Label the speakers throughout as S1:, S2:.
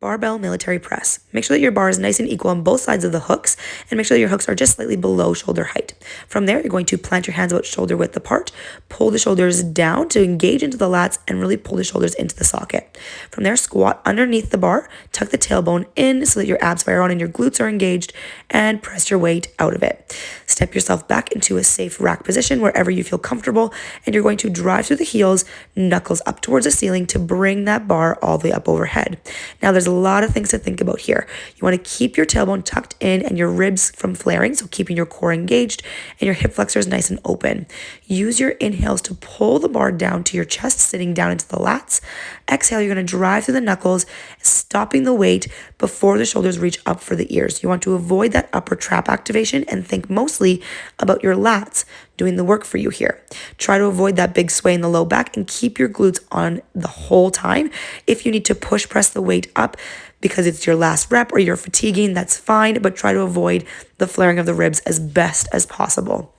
S1: Barbell military press. Make sure that your bar is nice and equal on both sides of the hooks, and make sure that your hooks are just slightly below shoulder height. From there, you're going to plant your hands about shoulder width apart, pull the shoulders down to engage into the lats, and really pull the shoulders into the socket. From there, squat underneath the bar, tuck the tailbone in so that your abs fire on and your glutes are engaged, and press your weight out of it. Step yourself back into a safe rack position wherever you feel comfortable, and you're going to drive through the heels, knuckles up towards the ceiling to bring that bar all the way up overhead. Now, there's a lot of things to think about here. You want to keep your tailbone tucked in and your ribs from flaring, so keeping your core engaged and your hip flexors nice and open. Use your inhales to pull the bar down to your chest, sitting down into the lats. Exhale, you're going to drive through the knuckles, stopping the weight before the shoulders reach up for the ears. You want to avoid that upper trap activation and think mostly about your lats doing the work for you here. Try to avoid that big sway in the low back and keep your glutes on the whole time. If you need to press the weight up because it's your last rep or you're fatiguing, that's fine, but try to avoid the flaring of the ribs as best as possible.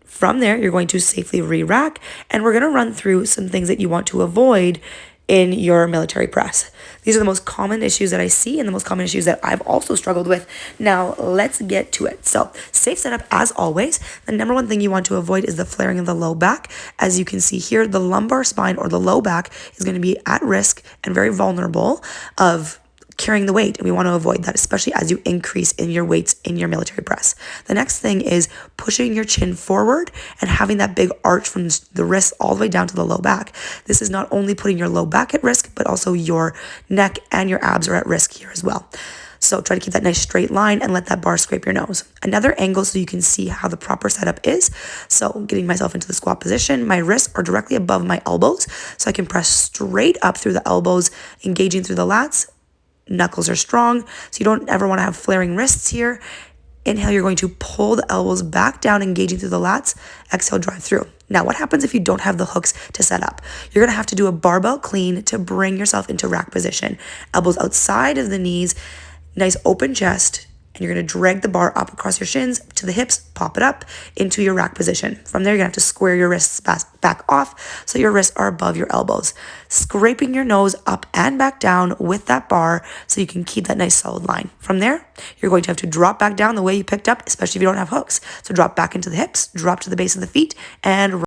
S1: From there, you're going to safely re-rack, and we're going to run through some things that you want to avoid in your military press. These are the most common issues that I see and the most common issues that I've also struggled with. Now, let's get to it. So, safe setup as always. The number one thing you want to avoid is the flaring of the low back. As you can see here, the lumbar spine or the low back is going to be at risk and very vulnerable of carrying the weight, and we want to avoid that, especially as you increase in your weights in your military press. The next thing is pushing your chin forward and having that big arch from the wrist all the way down to the low back. This is not only putting your low back at risk, but also your neck and your abs are at risk here as well. So try to keep that nice straight line and let that bar scrape your nose. Another angle so you can see how the proper setup is. So getting myself into the squat position, my wrists are directly above my elbows, so I can press straight up through the elbows, engaging through the lats. Knuckles are strong, so you don't ever want to have flaring wrists here. Inhale, you're going to pull the elbows back down, engaging through the lats. Exhale, drive through. Now, what happens if you don't have the hooks to set up? You're going to have to do a barbell clean to bring yourself into rack position. Elbows outside of the knees, nice open chest, and you're going to drag the bar up across your shins to the hips, pop it up into your rack position. From there, you're going to have to square your wrists back off so your wrists are above your elbows. Scraping your nose up and back down with that bar so you can keep that nice solid line. From there, you're going to have to drop back down the way you picked up, especially if you don't have hooks. So drop back into the hips, drop to the base of the feet, and